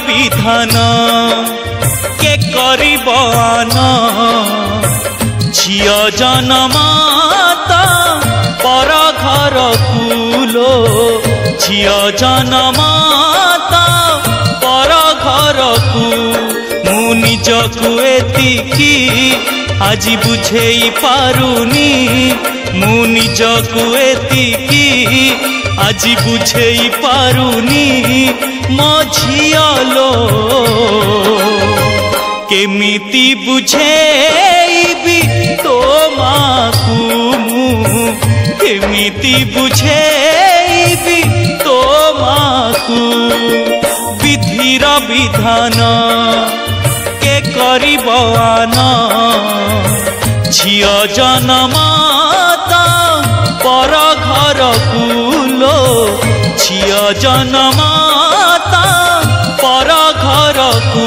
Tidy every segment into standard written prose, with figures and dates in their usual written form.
विधान के करिब आन झियो जनमाता पर घर कुलो झियो जनमाता पर घर को मु निजकु एतिकी आज बुझेई पारुनी मु निजकु एतिकी आज बुझेई पारुनी मो झियो केमिति बुझेइबी तो माकू मु केमिति बुझेइबी तो माकू विधिर विधान के करिब आन झियो जनमाता पर घर कुलो झियो जनमाता पर घर को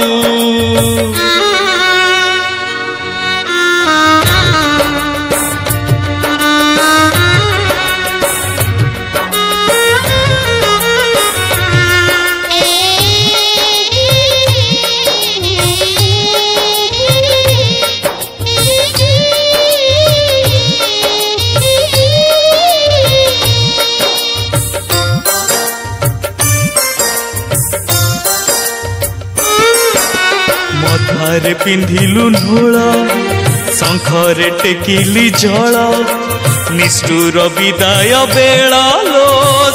मथारे पिंधिलु नूल शंखरे टेकिली जल निष्ठुर विदाय बेला लो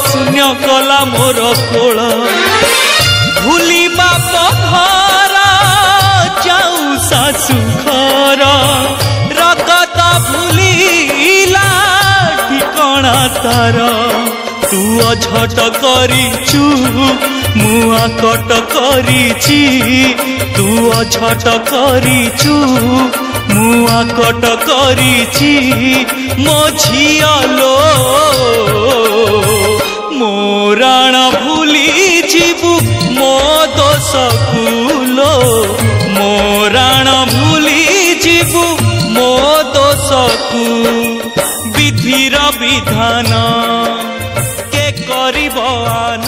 शून्य कला मोर कोल भूलिबा पथर जाऊ सासु घर रगत भूलिला ठिकणा तार तू अझट करिचु मुआ कट करिची तू अझट करिचु मुआ कट करिची मो झियो मो राण भूली जीवु मो दोष कुलो मो राण भूली जीवु मो दोष कु विधिर विधान के करिब आन